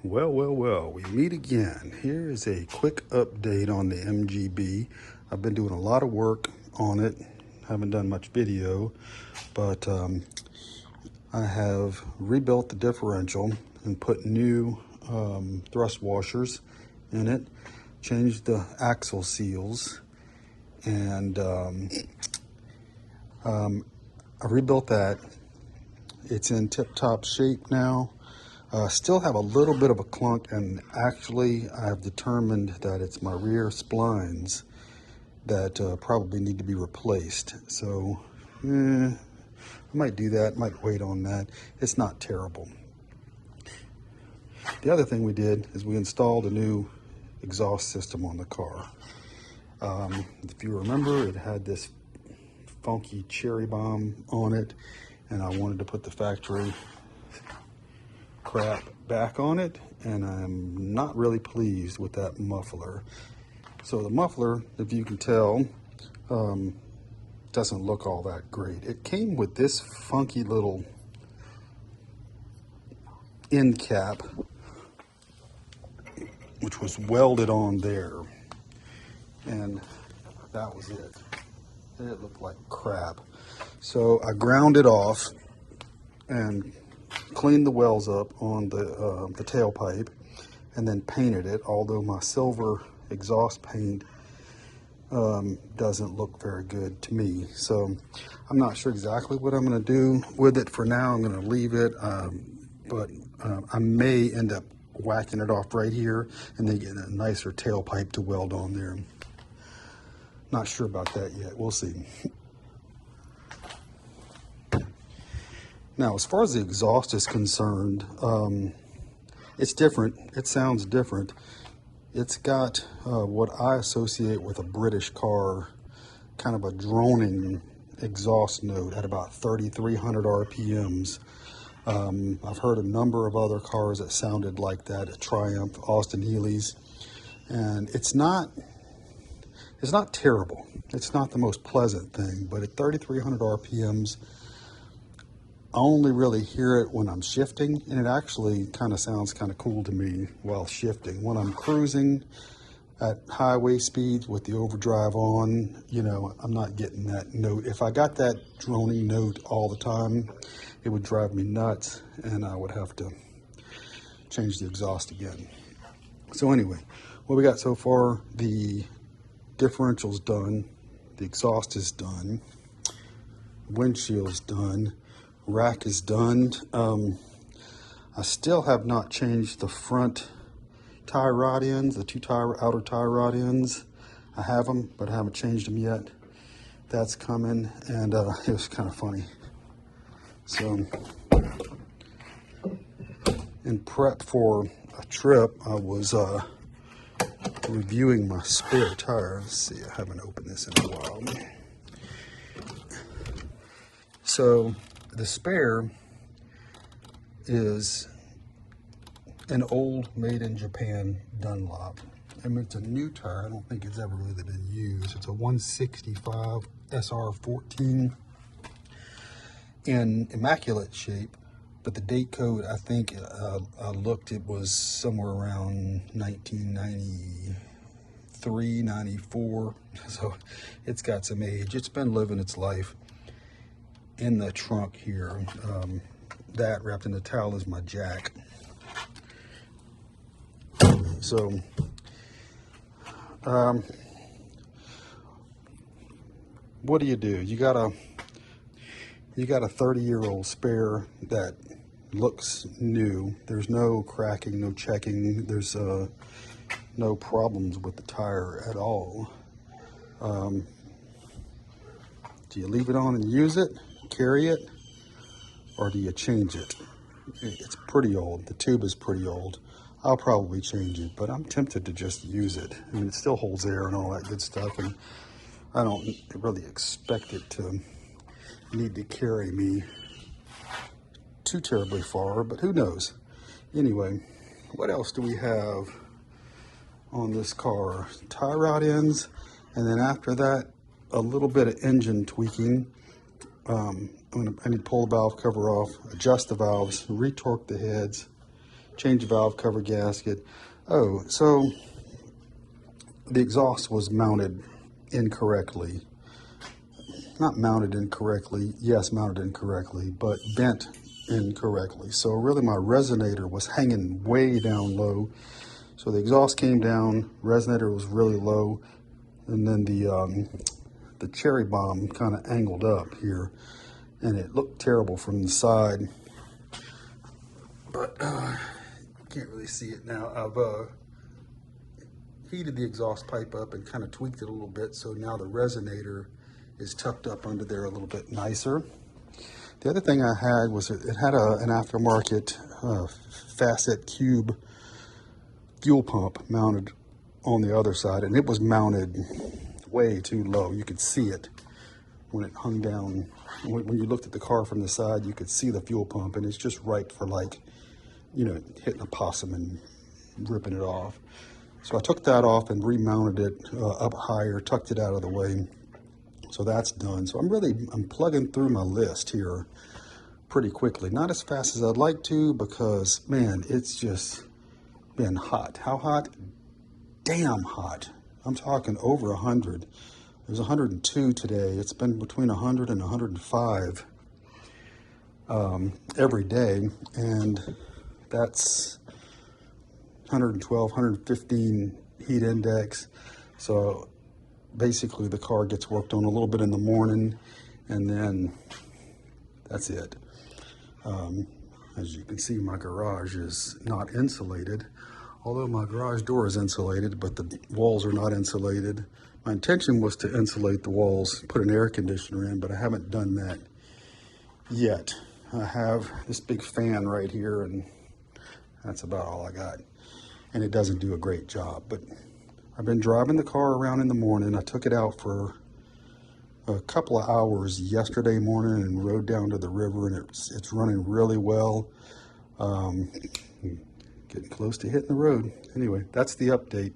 Well, we meet again. Here is a quick update on the MGB. I've been doing a lot of work on it. Haven't done much video, but I have rebuilt the differential and put new thrust washers in it, changed the axle seals, and I rebuilt that. It's in tip-top shape now. Still have a little bit of a clunk, and actually I've determined that it's my rear splines that probably need to be replaced. So I might do that, might wait on that. It's not terrible. The other thing we did is we installed a new exhaust system on the car. If you remember, it had this funky cherry bomb on it, and I wanted to put the factory crap back on it, and I'm not really pleased with that muffler. So the muffler, if you can tell, doesn't look all that great. It came with this funky little end cap, which was welded on there, and that was it. It looked like crap. So I ground it off and cleaned the wells up on the tailpipe, and then painted it, although my silver exhaust paint doesn't look very good to me. So I'm not sure exactly what I'm going to do with it. For now, I'm going to leave it, but I may end up whacking it off right here and then getting a nicer tailpipe to weld on there. Not sure about that yet. We'll see. Now, as far as the exhaust is concerned, it's different. It sounds different. It's got what I associate with a British car, kind of a droning exhaust note at about 3,300 RPMs. I've heard a number of other cars that sounded like that, a Triumph, Austin Healey's, and it's not terrible. It's not the most pleasant thing, but at 3,300 RPMs, I only really hear it when I'm shifting, and it actually kind of sounds kind of cool to me while shifting. When I'm cruising at highway speeds with the overdrive on, you know, I'm not getting that note. If I got that droning note all the time, it would drive me nuts, and I would have to change the exhaust again. So anyway, what we got so far, the differential's done, the exhaust is done, windshield's done, rack is done. I still have not changed the front tie rod ends, the two outer tie rod ends. I have them, but I haven't changed them yet. That's coming, and it was kind of funny. So, in prep for a trip, I was reviewing my spare tire. Let's see, I haven't opened this in a while. So, the spare is an old made in Japan Dunlop. I mean, it's a new tire. I don't think it's ever really been used. It's a 165 SR14 in immaculate shape, but the date code, I think I looked, it was somewhere around 1993, 94. So it's got some age. It's been living its life. In the trunk here, that wrapped in a towel is my jack. So what do? You got a 30-year-old spare that looks new. There's no cracking, no checking. There's no problems with the tire at all. Do you leave it on and use it, carry it, or do you change it? It's pretty old. The tube is pretty old. I'll probably change it, but I'm tempted to just use it. I mean, it still holds air and all that good stuff, and I don't really expect it to need to carry me too terribly far, but who knows? Anyway, what else do we have on this car? Tie rod ends, and then after that, a little bit of engine tweaking. I need to pull the valve cover off, adjust the valves, retorque the heads, change valve cover gasket. Oh, so the exhaust was mounted incorrectly. Not mounted incorrectly, yes, mounted incorrectly, but bent incorrectly. So really my resonator was hanging way down low. So the exhaust came down, resonator was really low, and then the cherry bomb kind of angled up here, and it looked terrible from the side. But you can't really see it now. I've heated the exhaust pipe up and kind of tweaked it a little bit, so now the resonator is tucked up under there a little bit nicer. The other thing I had was it had an aftermarket facet cube fuel pump mounted on the other side, and it was mounted way too low. You could see it when it hung down. When you looked at the car from the side, you could see the fuel pump, and it's just right for, like, you know, hitting a possum and ripping it off. So I took that off and remounted it up higher, tucked it out of the way. So that's done. So I'm plugging through my list here pretty quickly. Not as fast as I'd like to, because, man, it's just been hot. How hot? Damn hot. I'm talking over 100. It was 102 today. It's been between 100 and 105 every day. And that's 112, 115 heat index. So basically the car gets worked on a little bit in the morning, and then that's it. As you can see, my garage is not insulated, although my garage door is insulated, but the walls are not insulated. My intention was to insulate the walls, put an air conditioner in, but I haven't done that yet. I have this big fan right here, and that's about all I got. And it doesn't do a great job, but I've been driving the car around in the morning. I took it out for a couple of hours yesterday morning and rode down to the river, and it's running really well. Getting close to hitting the road. Anyway, that's the update.